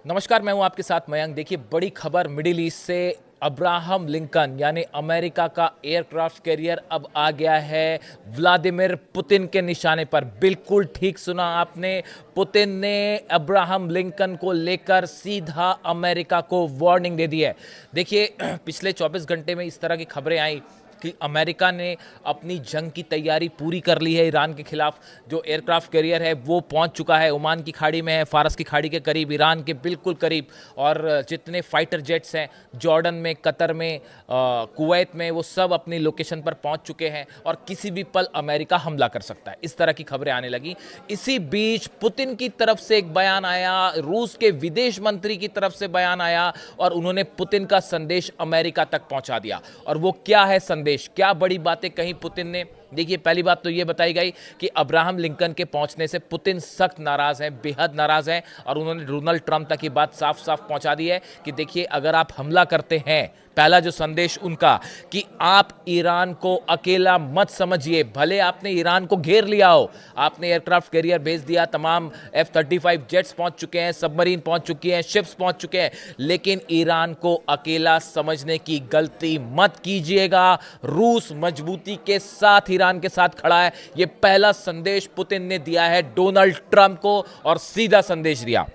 नमस्कार, मैं हूं आपके साथ मयंक। देखिए, बड़ी खबर मिडिल ईस्ट से। अब्राहम लिंकन यानी अमेरिका का एयरक्राफ्ट कैरियर अब आ गया है व्लादिमीर पुतिन के निशाने पर। बिल्कुल ठीक सुना आपने, पुतिन ने अब्राहम लिंकन को लेकर सीधा अमेरिका को वार्निंग दे दी है। देखिए, पिछले 24 घंटे में इस तरह की खबरें आई कि अमेरिका ने अपनी जंग की तैयारी पूरी कर ली है ईरान के खिलाफ। जो एयरक्राफ्ट कैरियर है वो पहुंच चुका है, ओमान की खाड़ी में है, फारस की खाड़ी के करीब, ईरान के बिल्कुल करीब। और जितने फाइटर जेट्स हैं जॉर्डन में, कतर में, कुवैत में, वो सब अपनी लोकेशन पर पहुंच चुके हैं और किसी भी पल अमेरिका हमला कर सकता है। इस तरह की खबरें आने लगी। इसी बीच पुतिन की तरफ से एक बयान आया, रूस के विदेश मंत्री की तरफ से बयान आया और उन्होंने पुतिन का संदेश अमेरिका तक पहुंचा दिया। और वो क्या है संदेश, क्या बड़ी बातें कही पुतिन ने? देखिए, पहली बात तो यह बताई गई कि अब्राहम लिंकन के पहुंचने से पुतिन सख्त नाराज हैं, बेहद नाराज हैं। और उन्होंने डोनाल्ड ट्रंप तक ये बात साफ साफ पहुंचा दी है कि देखिए, अगर आप हमला करते हैं, पहला जो संदेश उनका कि आप ईरान को अकेला मत समझिए। भले आपने ईरान को घेर लिया हो, आपने एयरक्राफ्ट कैरियर भेज दिया, तमाम F-35 जेट्स पहुंच चुके हैं, सबमरीन पहुंच चुकी हैं, शिप्स पहुंच चुके हैं, लेकिन ईरान को अकेला समझने की गलती मत कीजिएगा। रूस मजबूती के साथ ईरान के साथ खड़ा है। यह पहला संदेश पुतिन ने दिया है डोनाल्ड ट्रंप को, और सीधा संदेश दिया।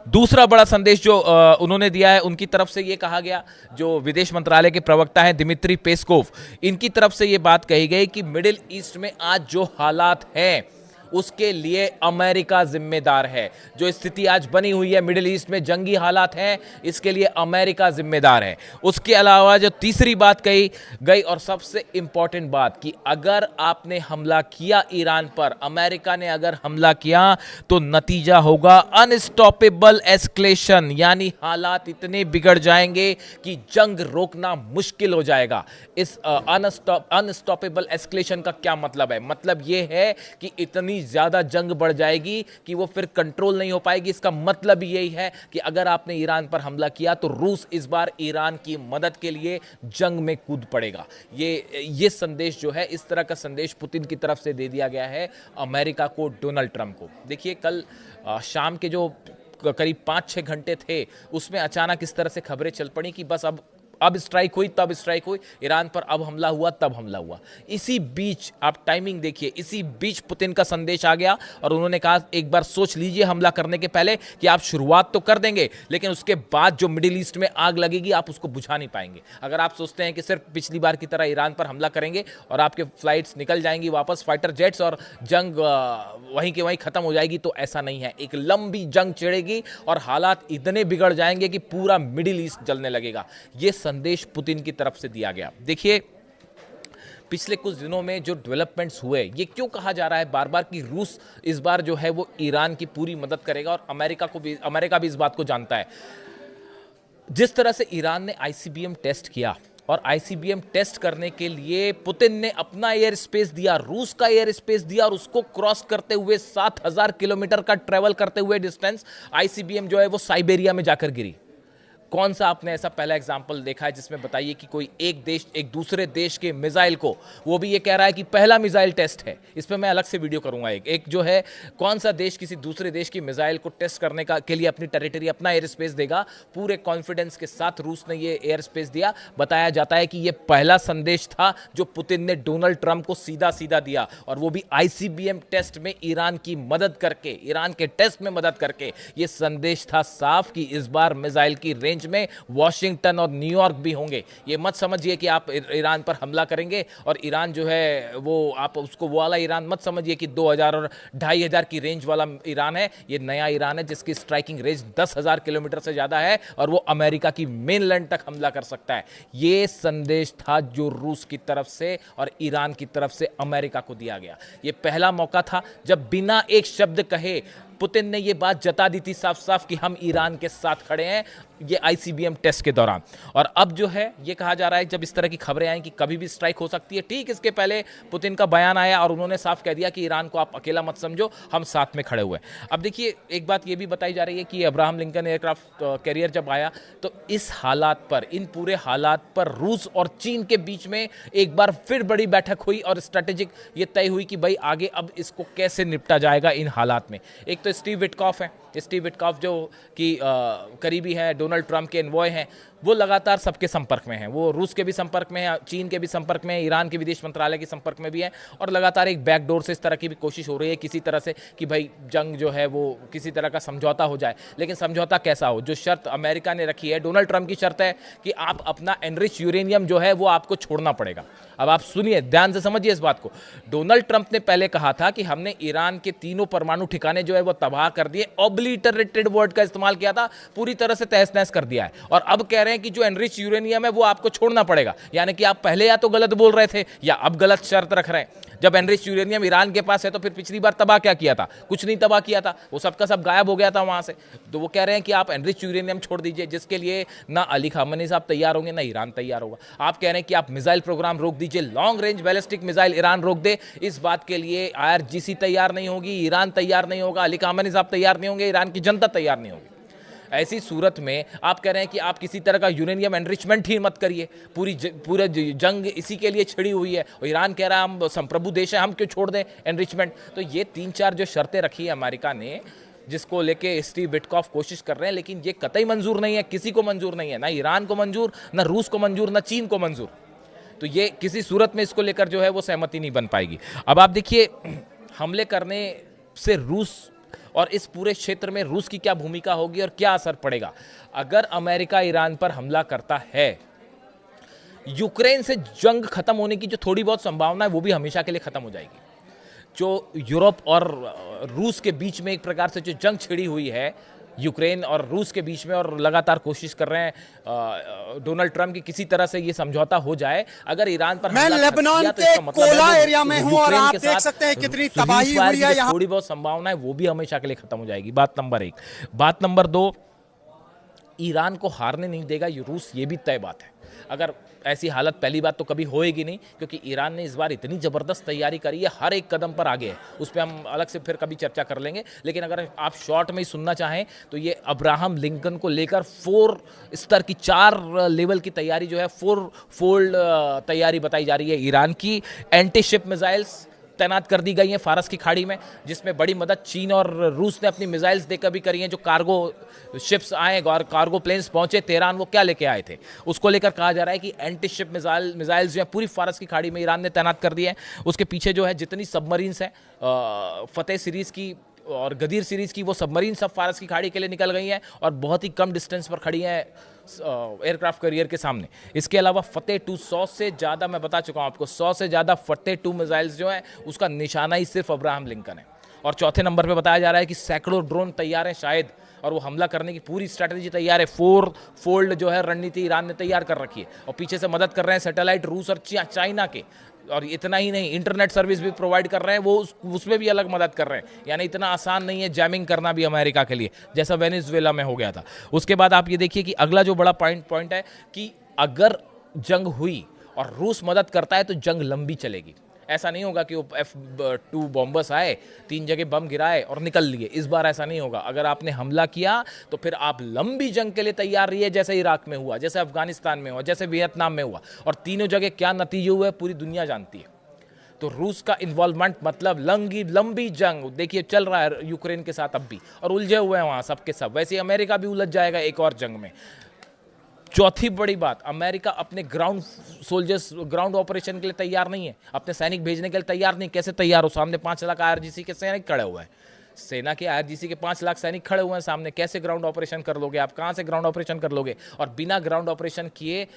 दूसरा बड़ा संदेश जो उन्होंने दिया है, उनकी तरफ से यह कहा गया, जो विदेश मंत्रालय के प्रवक्ता हैं दिमित्री पेस्कोव, इनकी तरफ से यह बात कही गई कि मिडिल ईस्ट में आज जो हालात हैं उसके लिए अमेरिका जिम्मेदार है। जो स्थिति आज बनी हुई है मिडिल ईस्ट में, जंगी हालात हैं, इसके लिए अमेरिका जिम्मेदार है। उसके अलावा जो तीसरी बात कही गई और सबसे इंपॉर्टेंट बात, कि अगर आपने हमला किया ईरान पर, अमेरिका ने अगर हमला किया, तो नतीजा होगा अनस्टॉपेबल एस्केलेशन, यानी हालात इतने बिगड़ जाएंगे कि जंग रोकना मुश्किल हो जाएगा। इस अनस्टॉपेबल एस्केलेशन का क्या मतलब है? मतलब यह है कि इतनी ज्यादा जंग बढ़ जाएगी कि वो फिर कंट्रोल नहीं हो पाएगी। इसका मतलब यही है कि अगर आपने ईरान पर हमला किया तो रूस इस बार ईरान की मदद के लिए जंग में कूद पड़ेगा। ये संदेश जो है, इस तरह का संदेश पुतिन की तरफ से दे दिया गया है अमेरिका को, डोनाल्ड ट्रंप को। देखिए, कल शाम के जो करीब 5-6 घंटे थे, उसमें अचानक इस तरह से खबरें चल पड़ी कि बस अब स्ट्राइक हुई, तब स्ट्राइक हुई, ईरान पर अब हमला हुआ, तब हमला हुआ। इसी बीच आप टाइमिंग देखिए, इसी बीच पुतिन का संदेश आ गया और उन्होंने कहा, एक बार सोच लीजिए हमला करने के पहले कि आप शुरुआत तो कर देंगे, लेकिन उसके बाद जो मिडिल ईस्ट में आग लगेगी आप उसको बुझा नहीं पाएंगे। अगर आप सोचते हैं कि सिर्फ पिछली बार की तरह ईरान पर हमला करेंगे और आपके फ्लाइट्स निकल जाएंगी वापस, फाइटर जेट्स, और जंग वहीं के वहीं खत्म हो जाएगी, तो ऐसा नहीं है। एक लंबी जंग छिड़ेगी और हालात इतने बिगड़ जाएंगे कि पूरा मिडिल ईस्ट जलने लगेगा। ये संदेश पुतिन की तरफ से दिया गया। देखिए, पिछले कुछ दिनों में जो डेवलपमेंट्स हुए, ये क्यों कहा जा रहा है बार बार कि रूस इस बार जो है वो ईरान की पूरी मदद करेगा, और अमेरिका भी इस बात को जानता है। जिस तरह से ईरान ने आईसीबीएम टेस्ट किया, और आईसीबीएम टेस्ट करने के लिए पुतिन ने अपना एयर स्पेस दिया, रूस का एयर स्पेस दिया, और उसको क्रॉस करते हुए 7,000 किलोमीटर का ट्रेवल करते हुए डिस्टेंस आईसीबीएम जो है वो साइबेरिया में जाकर गिरी। कौन सा आपने ऐसा पहला एग्जाम्पल देखा है जिसमें बताइए कि कोई एक देश एक दूसरे देश के मिसाइल को, वो भी ये कह रहा है कि पहला मिसाइल टेस्ट है, इस पर मैं अलग से वीडियो करूंगा। एक जो है, कौन सा देश किसी दूसरे देश की मिसाइल को टेस्ट करने के लिए अपनी टेरिटरी, अपना एयर स्पेस देगा? पूरे कॉन्फिडेंस के साथ रूस ने ये एयर स्पेस दिया। बताया जाता है कि ये पहला संदेश था जो पुतिन ने डोनाल्ड ट्रंप को सीधा सीधा दिया, और वो भी आईसीबीएम टेस्ट में ईरान की मदद करके, ईरान के टेस्ट में मदद करके। ये संदेश था साफ कि इस बार मिसाइल की रेंज में वॉशिंगटन और न्यूयॉर्क भी होंगे। ये मत समझिए कि आप ईरान पर हमला करेंगे और ईरान जो है वो, आप उसको वो वाला ईरान मत समझिए कि 2000 और 2500 की रेंज वाला ईरान है। ये नया ईरान है जिसकी स्ट्राइकिंग रेंज 10,000 किलोमीटर से ज्यादा है, और वो अमेरिका की मेनलैंड तक हमला कर सकता है। ये संदेश था जो रूस की तरफ से और ईरान की तरफ से अमेरिका को दिया गया। ये पहला मौका था जब बिना एक शब्द कहे पुतिन ने यह बात जता दी थी साफ साफ कि हम ईरान के साथ खड़े हैं, ये आईसीबीएम टेस्ट के दौरान। और अब जो है ये कहा जा रहा है, जब इस तरह की खबरें आई कि कभी भी स्ट्राइक हो सकती है, ठीक इसके पहले पुतिन का बयान आया और उन्होंने साफ कह दिया कि ईरान को आप अकेला मत समझो, हम साथ में खड़े हुए। अब देखिए, एक बात ये भी बताई जा रही है कि अब्राहम लिंकन एयरक्राफ्ट कैरियर जब आया, तो इस हालात पर, इन पूरे हालात पर रूस और चीन के बीच में एक बार फिर बड़ी बैठक हुई और स्ट्रेटेजिक ये तय हुई कि भाई आगे अब इसको कैसे निपटा जाएगा इन हालात में। एक तो तो स्टीव विटकॉफ हैं। स्टीव विटकॉफ जो कि करीबी हैं, डोनाल्ड ट्रंप के एनवॉय हैं, वो लगातार सबके संपर्क में हैं। वो रूस के भी संपर्क में हैं, चीन के भी संपर्क में हैं, ईरान के विदेश मंत्रालय के संपर्क में भी हैं, और लगातार एक बैकडोर से इस तरह की भी कोशिश हो रही है किसी तरह से कि भाई जंग जो है वो किसी तरह का समझौता हो जाए। लेकिन समझौता कैसा हो? जो शर्त अमेरिका ने रखी है, डोनाल्ड ट्रंप की शर्त है कि आप अपना एनरिच यूरेनियम जो है वो आपको छोड़ना पड़ेगा। अब आप सुनिए, ध्यान से समझिए इस बात को। डोनाल्ड ट्रंप ने पहले कहा था कि हमने ईरान के तीनों परमाणु ठिकाने जो है वो तबाह कर दिए, ऑब्लिटरेटेड वर्ड का इस्तेमाल किया था, पूरी तरह से तहस नहस कर दिया है। और अब कह रहे हैं कि जो एनरिच यूरेनियम है वो आपको छोड़ना पड़ेगा। यानी कि आप पहले या तो गलत बोल रहे थे या अब गलत शर्त रख रहे हैं। जब एनरिच यूरेनियम ईरान के पास है तो फिर पिछली बार तबाह क्या किया था? कुछ नहीं तबाह किया था, वो सबका सब गायब हो गया था वहां से। तो वो कह रहे हैं कि आप एनरिच यूरेनियम छोड़ दीजिए, जिसके लिए ना अली खामनी साहब तैयार होंगे ना ईरान तैयार होगा। आप कह रहे हैं कि आप मिसाइल प्रोग्राम रोक दीजिए, long range ballistic missile Iran रोक दे, इस बात के लिए IRGC तैयार नहीं होगी, ईरान तैयार नहीं होगा, अली खामनी साहब तैयार नहीं होंगे, ईरान की जनता तैयार नहीं होगी। ऐसी सूरत में आप कह रहे हैं कि आप किसी तरह का यूरेनियम एनरिचमेंट ही मत करिए, पूरे जंग इसी के लिए छिड़ी हुई है, और ईरान कह रहा है हम संप्रभु देश है, हम क्यों छोड़ दें एनरिचमेंट। तो ये 3-4 जो शर्तें रखी है अमेरिका ने, जिसको लेके स्टीव विटकॉफ कोशिश कर रहे हैं, लेकिन ये कतई मंजूर नहीं है, किसी को मंजूर नहीं है, ना ईरान को मंजूर, ना रूस को मंजूर, ना चीन को मंजूर। तो ये किसी सूरत में इसको लेकर जो है वो सहमति नहीं बन पाएगी। अब आप देखिए, हमले करने से रूस और इस पूरे क्षेत्र में रूस की क्या भूमिका होगी और क्या असर पड़ेगा। अगर अमेरिका ईरान पर हमला करता है, यूक्रेन से जंग खत्म होने की जो थोड़ी बहुत संभावना है वो भी हमेशा के लिए खत्म हो जाएगी। जो यूरोप और रूस के बीच में एक प्रकार से जो जंग छिड़ी हुई है यूक्रेन और रूस के बीच में, और लगातार कोशिश कर रहे हैं डोनाल्ड ट्रंप की किसी तरह से ये समझौता हो जाए। अगर ईरान पर मैं लेबनान के कोला एरिया में हूं और आप देख सकते हैं कितनी तबाही हुई है यहाँ। थोड़ी बहुत संभावना है वो भी हमेशा के लिए खत्म हो जाएगी। बात नंबर 1। बात नंबर 2, ईरान को हारने नहीं देगा रूस, ये भी तय बात है। अगर ऐसी हालत पहली बात तो कभी होएगी नहीं, क्योंकि ईरान ने इस बार इतनी ज़बरदस्त तैयारी करी है, हर एक कदम पर आगे है। उस पर हम अलग से फिर कभी चर्चा कर लेंगे। लेकिन अगर आप शॉर्ट में ही सुनना चाहें तो ये अब्राहम लिंकन को लेकर 4 स्तर की, 4 लेवल की तैयारी जो है, 4 फोल्ड तैयारी बताई जा रही है ईरान की। एंटी शिप मिसाइल्स तैनात कर दी गई हैं फारस की खाड़ी में, जिसमें बड़ी मदद चीन और रूस ने अपनी मिसाइल्स देकर भी करी हैं। जो कार्गो शिप्स आए और कार्गो प्लेन्स पहुंचे तेहरान, वो क्या लेके आए थे, उसको लेकर कहा जा रहा है कि एंटी शिप मिसाइल्स जो है पूरी फारस की खाड़ी में ईरान ने तैनात कर दिए हैं। उसके पीछे जो है जितनी सबमरीन्स हैं, फतेह सीरीज़ की और गदीर सीरीज़ की, वो सबमरीन सब फारस की खाड़ी के लिए निकल गई हैं और बहुत ही कम डिस्टेंस पर खड़ी हैं एयरक्राफ्ट कैरियर के सामने। इसके अलावा फतेह 2 100 से ज़्यादा, मैं बता चुका हूँ आपको, 100 से ज़्यादा फतेह 2 मिसाइल्स जो है उसका निशाना ही सिर्फ अब्राहम लिंकन है। और चौथे नंबर पे बताया जा रहा है कि सैकड़ों ड्रोन तैयार हैं शायद, और वो हमला करने की पूरी स्ट्रैटेजी तैयार है। 4 फोल्ड जो है रणनीति ईरान ने तैयार कर रखी है, और पीछे से मदद कर रहे हैं सैटेलाइट रूस और चाइना के। और इतना ही नहीं, इंटरनेट सर्विस भी प्रोवाइड कर रहे हैं, वो उसमें भी अलग मदद कर रहे हैं। यानी इतना आसान नहीं है जैमिंग करना भी अमेरिका के लिए, जैसा वेनेजुएला में हो गया था। उसके बाद आप ये देखिए कि अगला जो बड़ा पॉइंट है कि अगर जंग हुई और रूस मदद करता है तो जंग लंबी चलेगी। ऐसा नहीं होगा कि वो F-2 बॉम्बर्स आए, 3 जगह बम गिराए और निकल लिए। इस बार ऐसा नहीं होगा। अगर आपने हमला किया तो फिर आप लंबी जंग के लिए तैयार रहिए, जैसे इराक में हुआ, जैसे अफगानिस्तान में हुआ, जैसे वियतनाम में हुआ। और तीनों जगह क्या नतीजे हुए पूरी दुनिया जानती है। तो रूस का इन्वॉल्वमेंट मतलब लंबी जंग देखिए चल रहा है यूक्रेन के साथ अब भी, और उलझे हुए हैं वहाँ सबके सब। वैसे ही अमेरिका भी उलझ जाएगा एक और जंग में। चौथी बड़ी बात, अमेरिका अपने ग्राउंड ऑपरेशन के लिए तैयार नहीं है, अपने सैनिक भेजने के लिए तैयार नहीं। कैसे तैयार हो? सामने 5 लाख IRGC के सैनिक खड़े हुए हैं, सेना के IRGC के 5 लाख सैनिक खड़े हुए हैं सामने। कैसे ग्राउंड ऑपरेशन कर लोगे आप? कहाँ से ग्राउंड ऑपरेशन कर लोगे? और बिना ग्राउंड ऑपरेशन किए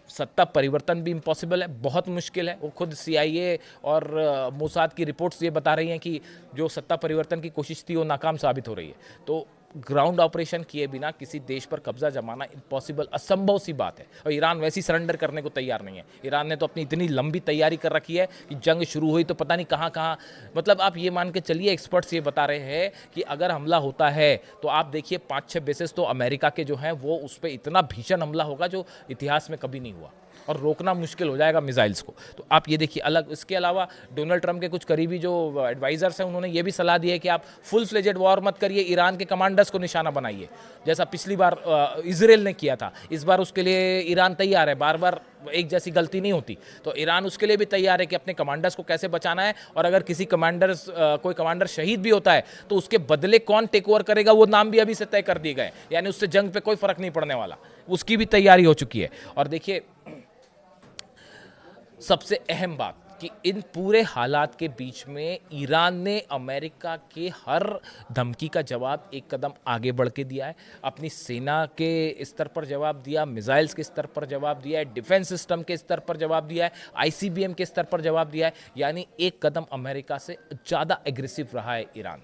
सत्ता परिवर्तन भी इम्पॉसिबल है, बहुत मुश्किल है। वो खुद CIA और मोसाद की रिपोर्ट्स ये बता रही हैं कि जो सत्ता परिवर्तन की कोशिश थी वो नाकाम साबित हो रही है। तो ग्राउंड ऑपरेशन किए बिना किसी देश पर कब्जा जमाना इम्पॉसिबल, असंभव सी बात है। और ईरान वैसे ही सरेंडर करने को तैयार नहीं है। ईरान ने तो अपनी इतनी लंबी तैयारी कर रखी है कि जंग शुरू हुई तो पता नहीं कहाँ कहाँ, मतलब आप ये मान के चलिए, एक्सपर्ट्स ये बता रहे हैं कि अगर हमला होता है तो आप देखिए 5-6 बेसेस तो अमेरिका के जो हैं वो उस पर इतना भीषण हमला होगा जो इतिहास में कभी नहीं हुआ। और रोकना मुश्किल हो जाएगा मिसाइल्स को। तो आप ये देखिए, अलग इसके अलावा डोनाल्ड ट्रंप के कुछ करीबी जो एडवाइजर्स हैं उन्होंने ये भी सलाह दी है कि आप फुल फ्लेजेड वॉर मत करिए, ईरान के कमांडर्स को निशाना बनाइए, जैसा पिछली बार इजराइल ने किया था। इस बार उसके लिए ईरान तैयार है, बार बार एक जैसी गलती नहीं होती, तो ईरान उसके लिए भी तैयार है कि अपने कमांडर्स को कैसे बचाना है, और अगर किसी कोई कमांडर शहीद भी होता है तो उसके बदले कौन टेक ओवर करेगा वो नाम भी अभी से तय कर दिए गए, यानी उससे जंग पे कोई फर्क नहीं पड़ने वाला, उसकी भी तैयारी हो चुकी है। और देखिए, सबसे अहम बात कि इन पूरे हालात के बीच में ईरान ने अमेरिका के हर धमकी का जवाब एक कदम आगे बढ़ के दिया है, अपनी सेना के स्तर पर जवाब दिया, मिसाइल्स के स्तर पर जवाब दिया है, डिफेंस सिस्टम के स्तर पर जवाब दिया है, आईसीबीएम के स्तर पर जवाब दिया है, यानी एक कदम अमेरिका से ज़्यादा एग्रेसिव रहा है ईरान,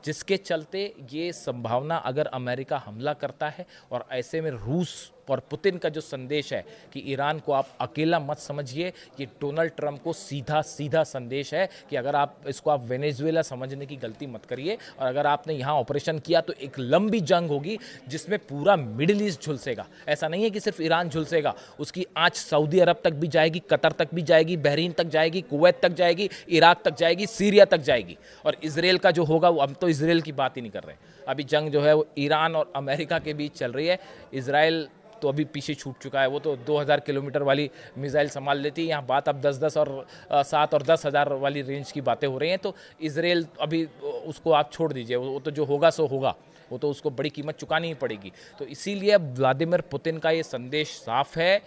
जिसके चलते ये संभावना अगर अमेरिका हमला करता है, और ऐसे में रूस और पुतिन का जो संदेश है कि ईरान को आप अकेला मत समझिए, ये डोनाल्ड ट्रंप को सीधा सीधा संदेश है कि अगर आप इसको आप वेनेजुएला समझने की गलती मत करिए, और अगर आपने यहाँ ऑपरेशन किया तो एक लंबी जंग होगी जिसमें पूरा मिडिल ईस्ट झुलसेगा। ऐसा नहीं है कि सिर्फ ईरान झुलसेगा, उसकी आँच सऊदी अरब तक भी जाएगी, कतर तक भी जाएगी, बहरीन तक जाएगी, कुवैत तक जाएगी, इराक तक जाएगी, सीरिया तक जाएगी, और इसराइल का जो होगा, हम तो इसराइल की बात ही नहीं कर रहे। अभी जंग जो है वो ईरान और अमेरिका के बीच चल रही है। इसराइल तो अभी पीछे छूट चुका है, वो तो 2000 किलोमीटर वाली मिसाइल संभाल लेती है, यहाँ बात अब 10-10 और 7 और 10,000 वाली रेंज की बातें हो रही हैं। तो इसराइल अभी उसको आप छोड़ दीजिए, वो तो जो होगा सो होगा, वो तो उसको बड़ी कीमत चुकानी ही पड़ेगी। तो इसीलिए व्लादिमीर पुतिन का ये संदेश साफ है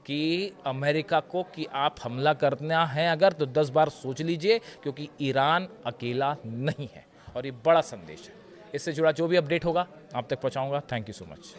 कि अमेरिका को कि आप हमला करना है अगर तो 10 बार सोच लीजिए, क्योंकि ईरान अकेला नहीं है, और ये बड़ा संदेश है। इससे जुड़ा जो भी अपडेट होगा आप तक पहुँचाऊँगा। Thank you so much.